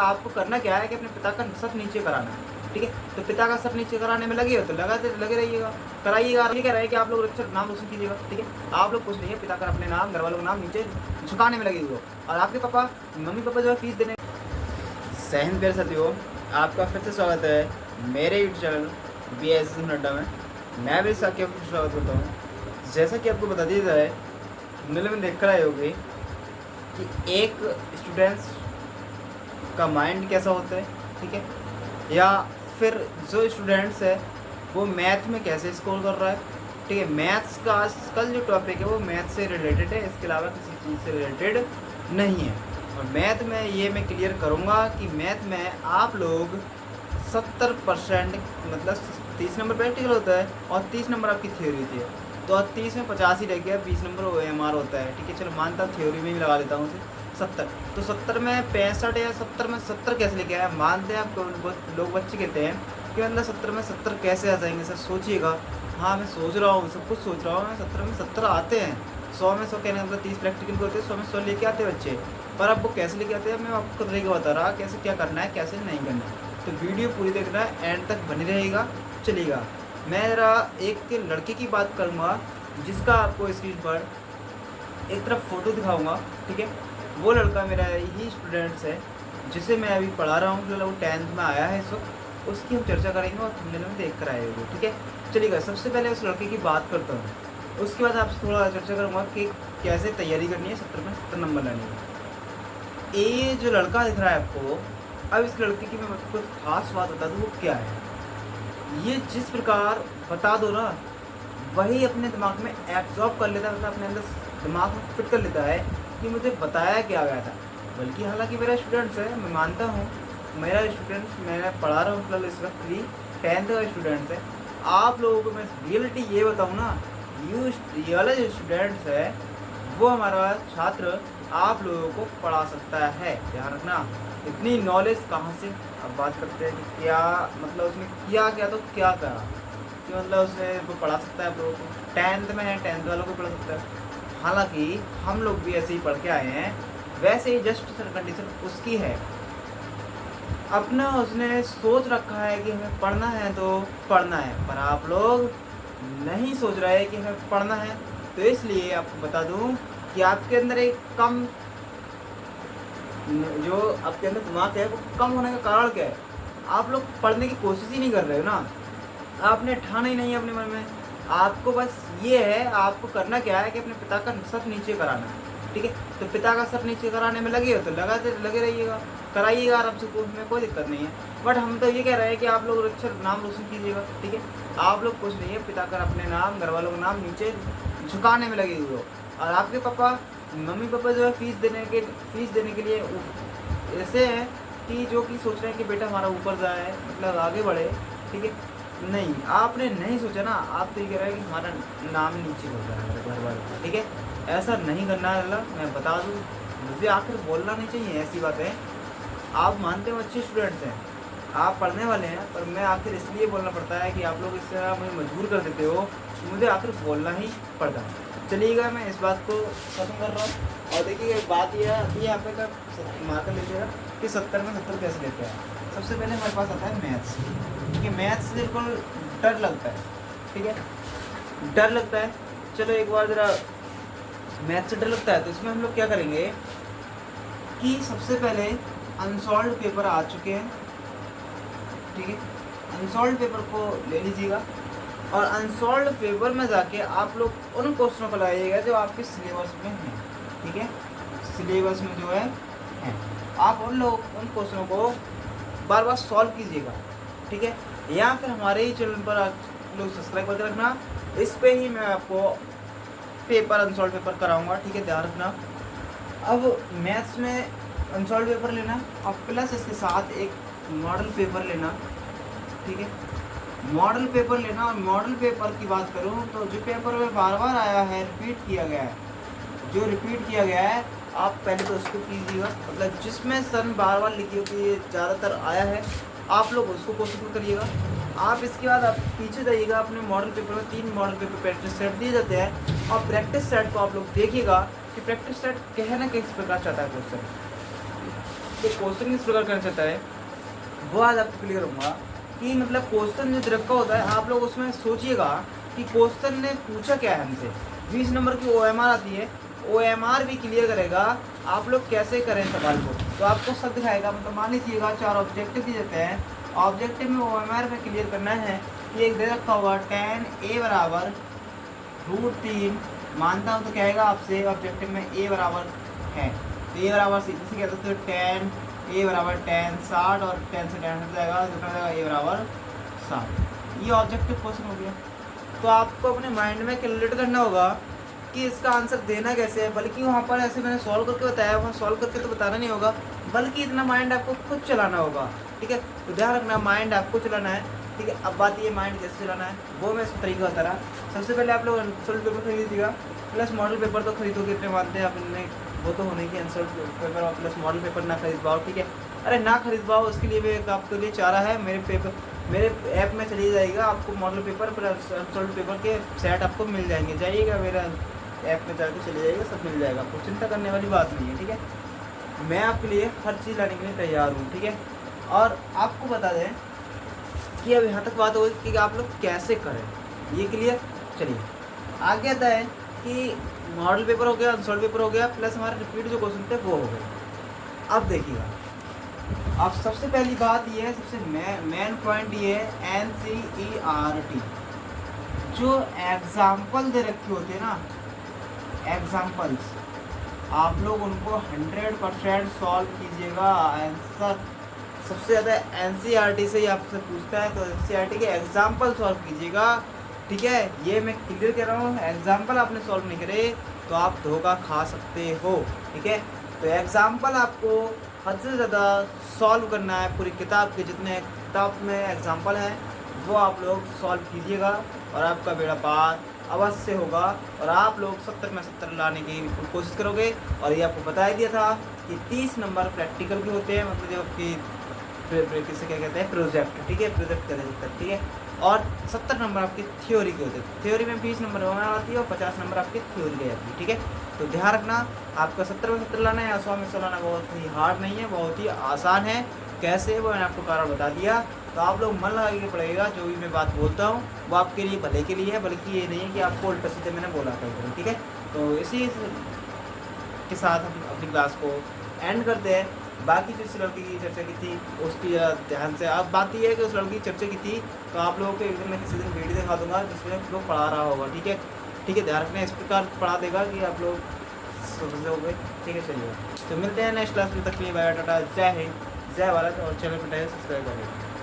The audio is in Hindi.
आपको करना क्या है कि अपने पिता का सर नीचे कराना है, ठीक है। तो पिता का सर नीचे कराने में लगे हो तो लगे रहिएगा, कराइएगा। ये कह रहा है कि आप लोग अच्छा नाम रोशन कीजिएगा, ठीक है। आप लोग कुछ नहीं है, पिता का अपने नाम, घर वालों का नाम नीचे झुकाने में लगे हुए हो। और आपके पापा मम्मी पापा जो है फीस देने। सहन प्यारे साथियों, आपका फिर से स्वागत है मेरे यूट्यूब चैनल BS नड्डा में। मैं भी साथ आपको स्वागत करता हूँ। जैसा कि आपको बता दिया जाए, हमने में देख कर आए होंगे कि एक स्टूडेंट्स का माइंड कैसा होता है, ठीक है, या फिर जो स्टूडेंट्स है वो मैथ में कैसे स्कोर कर रहा है, ठीक है। मैथ्स का आजकल जो टॉपिक है वो मैथ से रिलेटेड है, इसके अलावा किसी चीज़ से रिलेटेड नहीं है। और मैथ में ये मैं क्लियर करूँगा कि मैथ में आप लोग 70% मतलब 30 नंबर प्रैक्टिकल होता है और 30 नंबर आपकी थ्योरी होती है। तो 30 में 50 ही रह गया, 20 नंबर OMR होता है, ठीक है। चलो मानता हूँ थ्योरी में भी लगा लेता हूँ उसे 70। तो 70 में 65 या 70 में 70 कैसे लेके आया? मानते हैं आप लोग बच्चे कहते हैं कि मतलब 70 में 70 कैसे आ जाएंगे सर, सोचिएगा। हाँ मैं सोच रहा हूँ, सब कुछ सोच रहा हूँ मैं। 70 में 70 आते हैं, 100 में 100 कहने मतलब 30 प्रैक्टिकल होते हैं, 100 में 100 लेके आते हैं बच्चे। पर अब वो कैसे लेके आते हैं मैं आपको तरीका बता रहा कैसे क्या करना है कैसे नहीं करना है। तो वीडियो पूरी देखना है, एंड तक बनी रहेगा, चलेगा। मैं ज़रा एक लड़के की बात करूँगा जिसका आपको स्क्रीन पर एक तरफ फ़ोटो दिखाऊँगा, ठीक है। वो लड़का मेरा ही स्टूडेंट्स है जिसे मैं अभी पढ़ा रहा हूँ, वो 10th में आया है इस वक्त। उसकी हम चर्चा करेंगे और थंबनेल में देख कर आए होंगे, ठीक है। चलिएगा, सबसे पहले उस लड़के की बात करता हूँ, उसके बाद आपसे थोड़ा चर्चा करूँगा कि कैसे तैयारी करनी है 70 में 70 नंबर लाने की। ये जो लड़का दिख रहा है आपको, अब इस लड़के की मैं आपको कुछ खास बात बता दूँ वो क्या है। ये जिस प्रकार बता दो ना वही अपने दिमाग में एब्जॉर्ब कर लेता है, मतलब अपने अंदर दिमाग में फिट कर लेता है कि मुझे बताया क्या गया था। बल्कि हालांकि मेरा स्टूडेंट्स है, मैं मानता हूँ मेरा स्टूडेंट्स, मैं पढ़ा रहा हूँ फिलहाल इस वक्त भी 10th का स्टूडेंट्स है। आप लोगों को मैं रियलिटी ये बताऊँ ना, ये वाला जो स्टूडेंट्स है वो हमारा छात्र आप लोगों को पढ़ा सकता है, ध्यान रखना। इतनी नॉलेज कहाँ से? अब बात करते हैं कि क्या मतलब उसने किया क्या, तो क्या करा कि मतलब उसने वो पढ़ा सकता है आप लोगों को। 10th में है, 10th वालों को पढ़ा सकता है। हालांकि हम लोग भी ऐसे ही पढ़ के आए हैं, वैसे ही जस्ट कंडीशन उसकी है। अपना उसने सोच रखा है कि हमें पढ़ना है तो पढ़ना है, पर आप लोग नहीं सोच रहे कि हमें पढ़ना है। तो इसलिए आपको बता दूं कि आपके अंदर एक कम, जो आपके अंदर दिमाग है वो कम होने का कारण क्या है? आप लोग पढ़ने की कोशिश ही नहीं कर रहे हो ना, आपने ठाना ही नहीं है अपने मन में। आपको बस ये है, आपको करना क्या है कि अपने पिता का सर नीचे कराना है, ठीक है। तो पिता का सर नीचे कराने में लगे हो तो लगे रहिएगा, कराइएगा आराम से, उसमें कोई दिक्कत नहीं है। बट हम तो ये कह रहे हैं कि आप लोग अच्छा नाम रोशन कीजिएगा, ठीक है। आप लोग कुछ नहीं है, पिता का अपने नाम, घर वालों का नाम नीचे झुकाने में लगे हुए हो। और आपके पापा मम्मी पापा जो है फीस देने के लिए ऐसे हैं कि जो कि सोच रहे हैं कि बेटा हमारा ऊपर जाए, मतलब आगे बढ़े, ठीक है। नहीं, आपने नहीं सोचा ना, आप तो ये कह रहे हैं कि हमारा नाम नीचे हो जाए हमारे घर वालों का, ठीक है। ऐसा नहीं करना है अल्लाह, मैं बता दूँ। मुझे आखिर बोलना नहीं चाहिए ऐसी बातें। आप मानते हो अच्छे स्टूडेंट्स हैं, आप पढ़ने वाले हैं, पर मैं आखिर इसलिए बोलना पड़ता है कि आप लोग इस तरह मुझे मजबूर कर देते हो, मुझे आखिर बोलना ही पड़ता है। चलिएगा, मैं इस बात को खत्म कर रहा हूँ। और देखिए बात यह आती है, यहाँ पे का मार्कर लीजिएगा कि 70 में 70 कैसे लेते हैं। सबसे पहले हमारे पास आता है मैथ्स, ठीक है। मैथ्स से बिल्कुल डर लगता है, ठीक है, डर लगता है। चलो एक बार ज़रा, मैथ्स से डर लगता है तो इसमें हम लोग क्या करेंगे कि सबसे पहले अनसॉल्व पेपर आ चुके हैं, ठीक है। अनसॉल्व पेपर को ले लीजिएगा और अनसॉल्व पेपर में जाके आप लोग उन क्वेश्चनों को लगाइएगा जो आपके सिलेबस में हैं, ठीक है। सिलेबस में जो है आप उन क्वेश्चनों को बार बार सॉल्व कीजिएगा, ठीक है। या फिर हमारे ही चैनल पर आप लोग सब्सक्राइब करके रखना, इस पे ही मैं आपको पेपर अनसॉल्व पेपर कराऊंगा, ठीक है, ध्यान रखना। अब मैथ्स में अनसॉल्व पेपर लेना और प्लस इसके साथ एक मॉडल पेपर लेना, ठीक है। मॉडल पेपर लेना, और मॉडल पेपर की बात करूं तो जो पेपर में बार बार आया है, रिपीट किया गया है, जो रिपीट किया गया है आप पहले तो उसको कीजिएगा, मतलब जिसमें सन बार बार लिखी हो कि ये ज़्यादातर आया है, आप लोग उसको कोशिश करिएगा। आप इसके बाद आप पीछे जाइएगा, अपने मॉडल पेपर में 3 मॉडल पेपर प्रैक्टिस सेट दिए जाते हैं, और प्रैक्टिस सेट को आप लोग देखिएगा कि प्रैक्टिस सेट कहे ना किस प्रकार चाहता है क्वेश्चन। तो क्वेश्चन किस प्रकार करना चाहता है वो आज आपको क्लियर होगा कि मतलब क्वेश्चन जो रखा होता है आप लोग उसमें सोचिएगा कि क्वेश्चन ने पूछा क्या है हमसे। 20 नंबर की OMR आती है, OMR भी क्लियर करेगा आप लोग कैसे करें सवाल को। तो आपको सब दिखाएगा, मतलब मान लीजिएगा 4 ऑब्जेक्टिव दिए जाते हैं, ऑब्जेक्टिव में OMR में क्लियर करना है कि एक दे रखा हुआ tan a बराबर √3, मानता हूँ तो कहेगा आपसे ऑब्जेक्टिव में a बराबर है, तो a बराबर इसे कहते हैं tan a बराबर tan 60 और tan से tan हट जाएगा, कितना हो जाएगा a बराबर 60। ये ऑब्जेक्टिव क्वेश्चन हो गया। तो आपको अपने माइंड में कैलकुलेट करना होगा कि इसका आंसर देना कैसे है, बल्कि वहाँ पर ऐसे मैंने सॉल्व करके बताया, वहाँ सॉल्व करके तो बताना नहीं होगा, बल्कि इतना माइंड आपको खुद चलाना होगा। ठीक है, तो ध्यान रखना माइंड आपको चलाना है। ठीक है, अब बात ये माइंड कैसे चलाना है वो मैं इसका तरीका बता रहा। सबसे पहले आप लोग आंसर पेपर खरीद लीजिएगा, प्लस मॉडल पेपर तो खरीदोगे, इतने मानते हैं अपने वो तो होने की आंसर पेपर और प्लस मॉडल पेपर ना खरीद पाओ। ठीक है, अरे ना खरीद पाओ उसके लिए भी एक आपके लिए चारा है, मेरे ऐप में चली जाएगा, आपको model paper plus answer paper के सेट आपको मिल जाएंगे। जाइएगा मेरा ऐप में जाके चले जाइएगा, सब मिल जाएगा, आपको चिंता करने वाली बात नहीं है। ठीक है, मैं आपके लिए हर चीज़ लाने के लिए तैयार हूँ। ठीक है, और आपको बता दें कि अब यहाँ तक बात होगी कि आप लोग कैसे करें, ये क्लियर। चलिए आगे आता है कि मॉडल पेपर हो गया, आंसर पेपर हो गया, प्लस हमारे रिपीट जो क्वेश्चन थे वो हो गए। अब देखिएगा, अब सबसे पहली बात ये है, सबसे मेन पॉइंट ये है NCERT जो एग्जाम्पल दे रखे होते हैं ना, एग्जाम्पल्स आप लोग उनको 100% सॉल्व कीजिएगा। आंसर सबसे ज़्यादा NCERT से ही आपसे पूछता है, तो NCERT के एग्जाम्पल सॉल्व कीजिएगा। ठीक है, ये मैं क्लियर कर रहा हूँ, एग्जाम्पल आपने सॉल्व नहीं करे तो आप धोखा खा सकते हो। ठीक है, तो एग्जाम्पल आपको हद से ज़्यादा सॉल्व करना है, पूरी किताब के जितने किताब में एग्जाम्पल हैं वो आप लोग सॉल्व कीजिएगा और आपका बेड़ा पार अवश्य होगा और आप लोग 70 में 70 लाने की कोशिश करोगे। और ये आपको बता दिया था कि 30 नंबर प्रैक्टिकल के होते हैं, मतलब जो कि किसे क्या कहते हैं प्रोजेक्ट। ठीक है, प्रोजेक्ट करें। ठीक है, और 70 नंबर आपके थ्योरी के होते हैं, थ्योरी में 20 नंबर होना आती है और 50 नंबर आपके थ्योरी की जाती है। ठीक है, तो ध्यान रखना आपका 70 में 70 लाना है या 100 में 100 लाना बहुत ही हार्ड नहीं है, बहुत ही आसान है। कैसे वो मैंने आपको कारण बता दिया, तो आप लोग मन लगा के पड़ेगा, जो भी मैं बात बोलता हूँ वो आपके लिए भले के लिए है, बल्कि ये नहीं है कि आपको उल्टा सीधे मैंने बोला था। ठीक है, तो इसी के साथ हम अपनी क्लास को एंड करते हैं। बाकी जिस लड़की की चर्चा की थी उसकी ध्यान से, अब बात ये है कि उस लड़की की चर्चा की थी तो आप लोगों को एक दिन मैं किसी दिन वीडियो दिखा दूंगा जिसमें लोग पढ़ा रहा होगा। ठीक है, ठीक है, ध्यान रखना इस प्रकार पढ़ा देगा कि आप लोग समझ लोगे। ठीक है, चलिए तो मिलते हैं नेक्स्ट क्लास में, तक के लिए बाय टाटा, जय हिंद, जय भारत, और चैनल पर सब्सक्राइब करें।